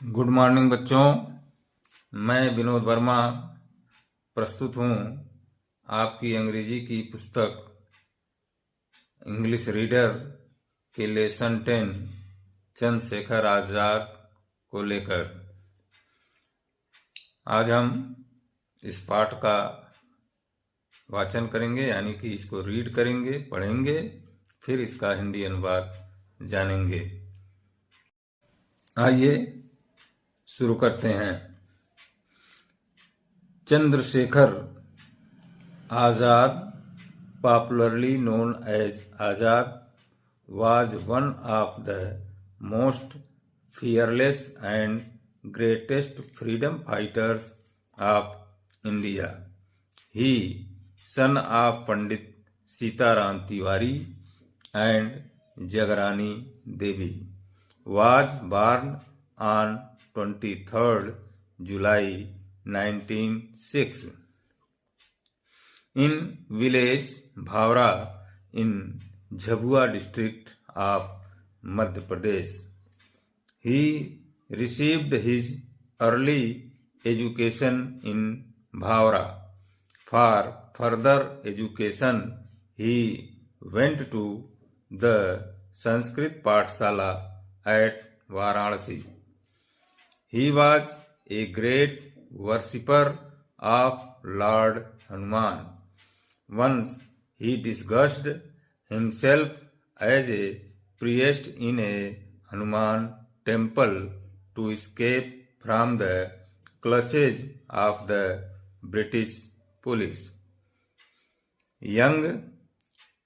Good morning बच्चों। मैं विनोद वर्मा प्रस्तुत हूँ आपकी अंग्रेजी की पुस्तक इंग्लिश रीडर के लेसन 10 चंद्रशेखर आजाद को लेकर। आज हम इस पाठ का वाचन करेंगे, यानी कि इसको रीड करेंगे, पढ़ेंगे, फिर इसका हिंदी अनुवाद जानेंगे। आइए शुरू करते हैं। Chandrashekhar Azad, popularly known as Azad, was one of the most fearless and greatest freedom fighters of India. He, son of Pandit Sitaram Tiwari and Jagrani Devi, was born on 23rd July 1906 in village Bhavra in Jhabua district of Madhya Pradesh. He received his early education in Bhavra. For further education, he went to the Sanskrit Pathshala at Varanasi. He was a great worshipper of Lord Hanuman. Once he disguised himself as a priest in a Hanuman temple to escape from the clutches of the British police. Young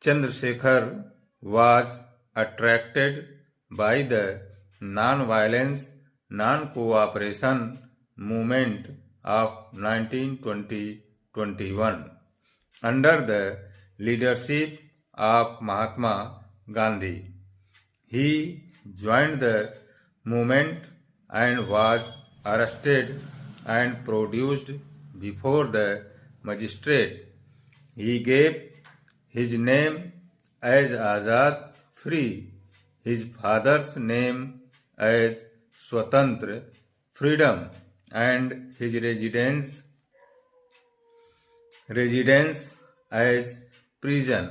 Chandrasekhar was attracted by the non-violence, non-cooperation movement of 1920-21 under the leadership of Mahatma Gandhi. He joined the movement and was arrested and produced before the magistrate. He gave his name as Azad Free, his father's name as Swatantra Freedom, and his residence as prison.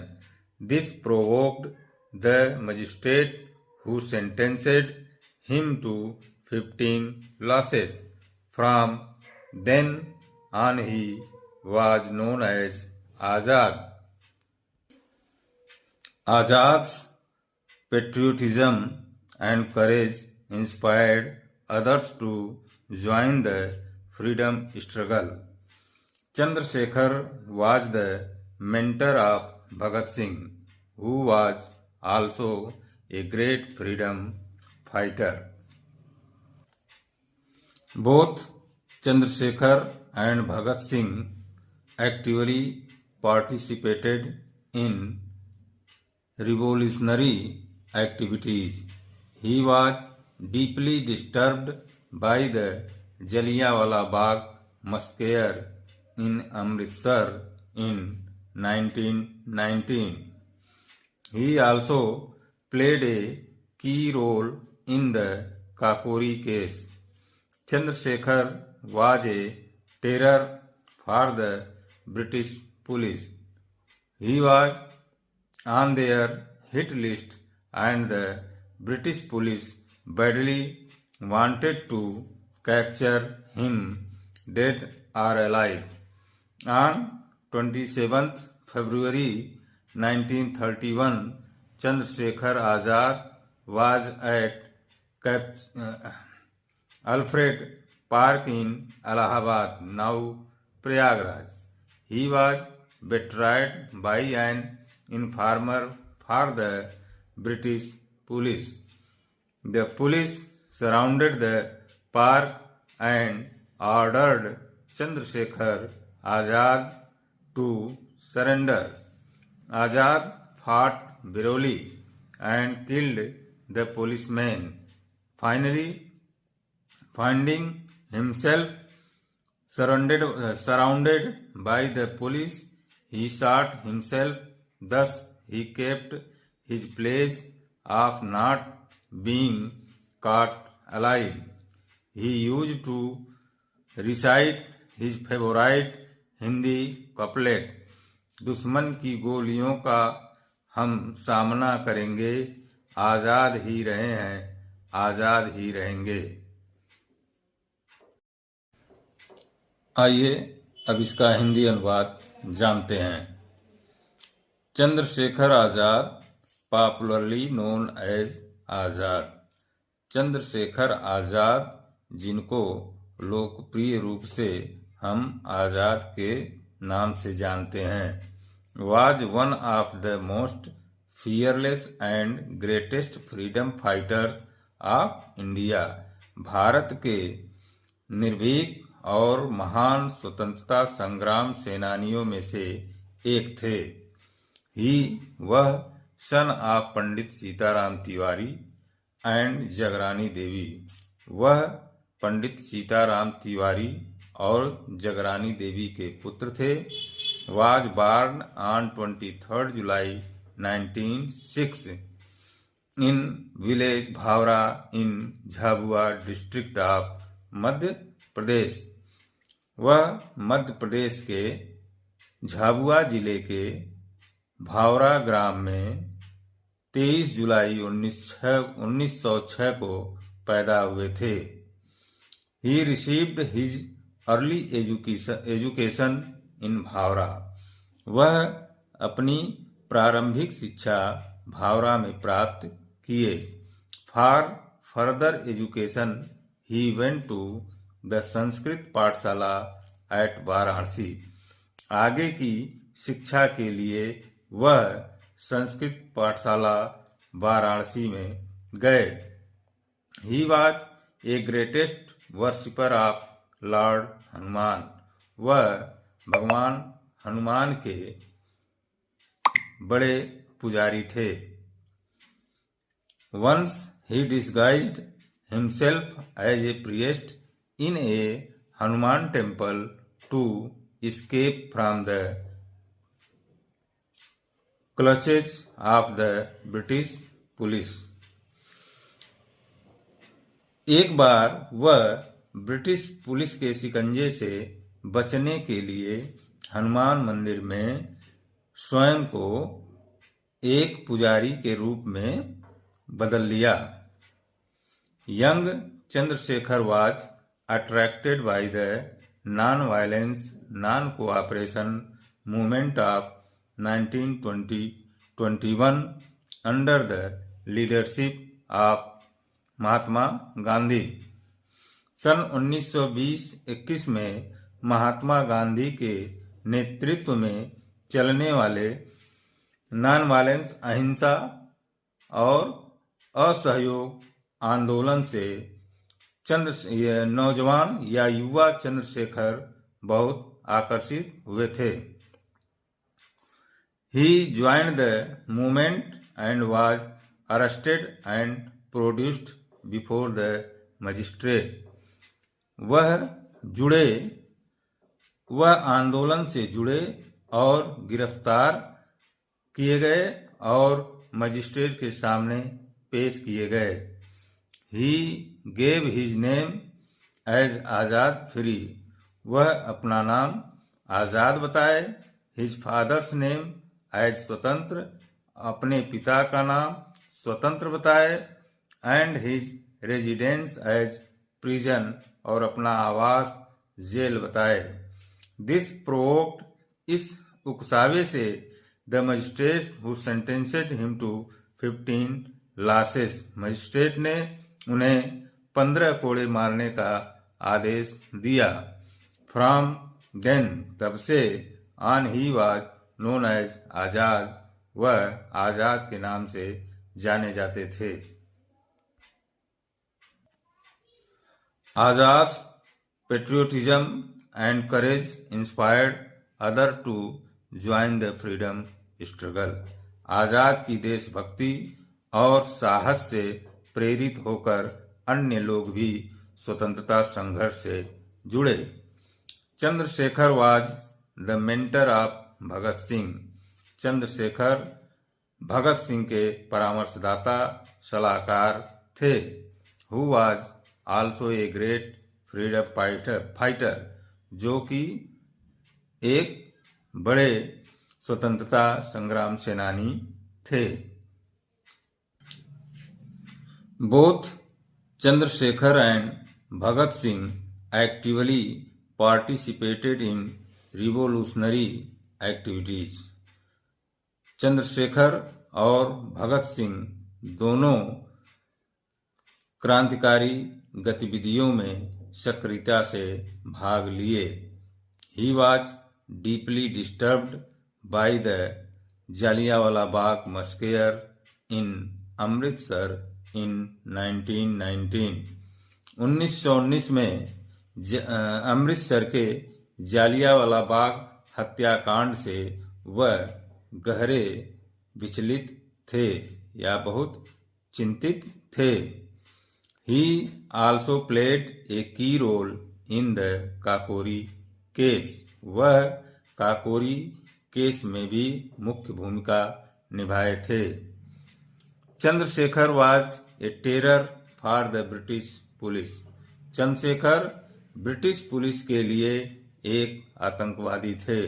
This provoked the magistrate, who sentenced him to 15 lashes. From then on he was known as Azad. Azad's patriotism and courage inspired others to join the freedom struggle. Chandrasekhar was the mentor of Bhagat Singh, who was also a great freedom fighter. Both Chandrasekhar and Bhagat Singh actively participated in revolutionary activities. He was deeply disturbed by the Jallianwala Bagh massacre in Amritsar in 1919. He also played a key role in the Kakori case. Chandrasekhar was a terror for the British police. He was on their hit list, and the British police badly wanted to capture him, dead or alive. On 27th February 1931, Chandrasekhar Azad was at Alfred Park in Allahabad, now Prayagraj. He was betrayed by an informer for the British police. The police surrounded the park and ordered Chandrasekhar Azad to surrender. Azad fought bravely and killed the policeman. Finally, finding himself surrounded by the police, he shot himself. Thus, he kept his pledge of not being caught alive. he used to recite his favorite Hindi couplet, दुश्मन की गोलियों का हम सामना करेंगे, आजाद ही रहे हैं, आजाद ही रहेंगे। आइए अब इसका हिंदी अनुवाद जानते हैं। Chandrashekhar Azad, popularly known as आजाद। चंद्रशेखर आजाद, जिनको लोकप्रिय रूप से हम आजाद के नाम से जानते हैं, was one of the most fearless and greatest freedom fighters of India। Bharat के निर्भीक और महान स्वतंत्रता संग्राम सेनानियों में से एक थे। वह son of Pandit Sitaram Tiwari and Jagrani Devi. वह पंडित सीताराम तिवारी और जगरानी देवी के पुत्र थे। was born on 23rd July 1906 in village Bhavra in Jhabua district of Madhya Pradesh. वह मध्य प्रदेश के झाबुआ जिले के भावरा ग्राम में 23 जुलाई 1906 को पैदा हुए थे। He received his early education in भावरा। वह अपनी प्रारंभिक शिक्षा भावरा में प्राप्त किए। For further education he went to the Sanskrit पाठशाला at वाराणसी। आगे की शिक्षा के लिए वह संस्कृत पाठशाला वाराणसी में गए। He was a greatest worshipper of Lord Hanuman. वह भगवान हनुमान के बड़े पुजारी थे। Once he disguised himself as a priest in a Hanuman temple to escape from the clutches of the British police। एक बार वह ब्रिटिश पुलिस के शिकंजे से बचने के लिए हनुमान मंदिर में स्वयं को एक पुजारी के रूप में बदल लिया। Young Chandrashekhar was attracted by the non-violence, non-cooperation movement of 1920-21 under the leadership of Mahatma Gandhi. सन 1920-21 में महात्मा गांधी के नेतृत्व में चलने वाले नॉन वायलेंस, अहिंसा और असहयोग आंदोलन से नौजवान या युवा चंद्रशेखर बहुत आकर्षित हुए थे। He joined the movement and was arrested and produced before the magistrate। वह आंदोलन से जुड़े और गिरफ्तार किए गए और मजिस्ट्रेट के सामने पेश किए गए। He gave his name as Azad free. वह अपना नाम आजाद बताए। His father's name as स्वतंत्र। अपने पिता का नाम स्वतंत्र बताए। And his residence as prison। और अपना आवास जेल बताए। This provoked। इस उकसावे से the magistrate who sentenced him to 15 lashes। Magistrate ने उन्हें 15 कोड़े मारने का आदेश दिया। From then, तब से on he was known as आजाद। वह आजाद के नाम से जाने जाते थे। आजाद patriotism and courage inspired others to join the freedom struggle। आजाद की देशभक्ति और साहस से प्रेरित होकर अन्य लोग भी स्वतंत्रता संघर्ष से जुड़े। Chandrashekhar was the mentor of Bhagat Singh. Chandrashekhar Bhagat Singh के परामर्शदाता सलाहकार थे। Who was also a great freedom fighter, जो कि एक बड़े स्वतंत्रता संग्राम सेनानी थे। Both Chandrashekhar and Bhagat Singh actively participated in revolutionary activities। Chandrashekhar और भगत सिंह दोनों क्रांतिकारी गतिविधियों में सक्रियता से भाग लिए। He was deeply disturbed by the Jallianwala Bagh मस्केयर in Amritsar in 1919। 1919 में अमृतसर के जालियांवाला बाग हत्याकांड से वह गहरे विचलित थे या बहुत चिंतित थे। He also played a key role in the Kakori case. वह काकोरी केस में भी मुख्य भूमिका निभाए थे। Chandrashekhar was a terror for the British police. Chandrashekhar British police के लिए एक आतंकवादी थे।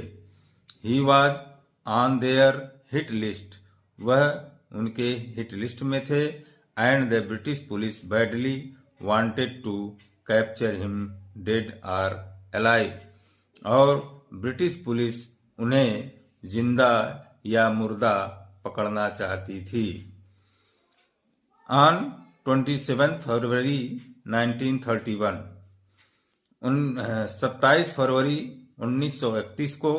He was on their hit list। वह उनके हिट लिस्ट में थे। And the British police badly wanted to capture him dead or alive। और ब्रिटिश पुलिस उन्हें जिंदा या मुर्दा पकड़ना चाहती थी। On 27 फरवरी 1931 27 फरवरी 1931 को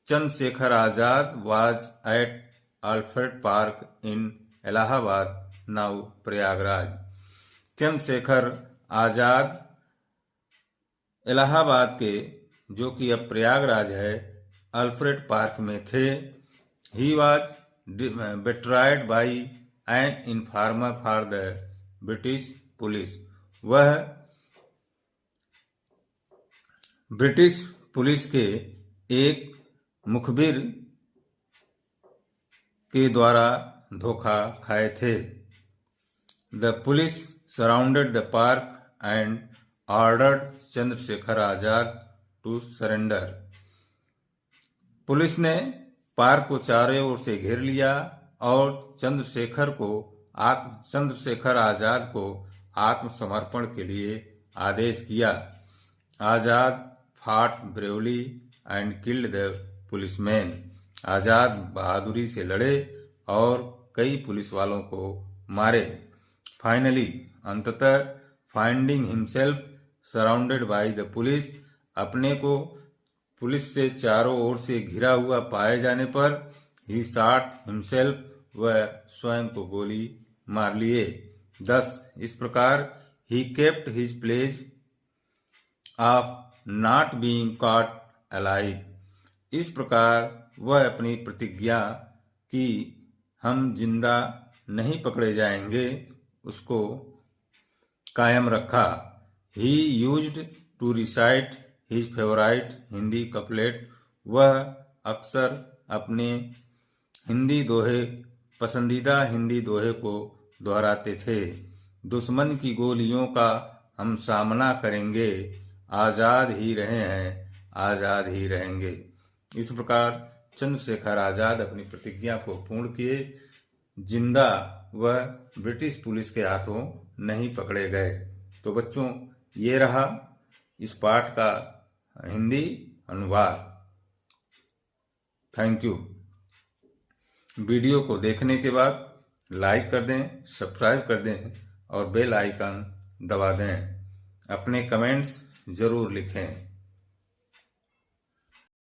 Chandrashekhar Azad was at Alfred Park in Allahabad now Prayagraj. Chandrashekhar Azad Allahabad के, जो कि अब प्रयागराज है, अल्फ्रेड पार्क में थे। He was betrayed by an informer for the British police. वह ब्रिटिश पुलिस के एक मुखबिर के द्वारा धोखा खाए थे। The police surrounded the park and ordered Chandrashekhar Azad to surrender. Police ने पार्क को चारों ओर से घेर लिया और चंद्रशेखर आजाद को आत्मसमर्पण के लिए आदेश किया। आजाद fought bravely and killed the policemen। आजाद बहादुरी से लड़े और कई पुलिस वालों को मारे। फाइनली अंततः finding himself surrounded by the police, अपने को पुलिस से चारों ओर से घिरा हुआ पाए जाने पर ही शॉट हिमसेल्फ, वह स्वयं को गोली मार लिए। 10 इस प्रकार he kept his pledge of not being caught alive. इस प्रकार वह अपनी प्रतिज्ञा कि हम जिंदा नहीं पकड़े जाएंगे उसको कायम रखा। He used to recite his favourite Hindi couplet. वह अक्सर अपने पसंदीदा हिंदी दोहे को दोहराते थे। दुश्मन की गोलियों का हम सामना करेंगे, आजाद ही रहे हैं, आजाद ही रहेंगे। इस प्रकार चंद्रशेखर आजाद अपनी प्रतिज्ञा को पूर्ण किए। जिंदा वह ब्रिटिश पुलिस के हाथों नहीं पकड़े गए। तो बच्चों, ये रहा इस पाठ का हिंदी अनुवाद। Thank you. वीडियो को देखने के बाद लाइक कर दें, सब्सक्राइब कर दें और बेल आइकन दबा दें। अपने कमेंट्स जरूर लिखें।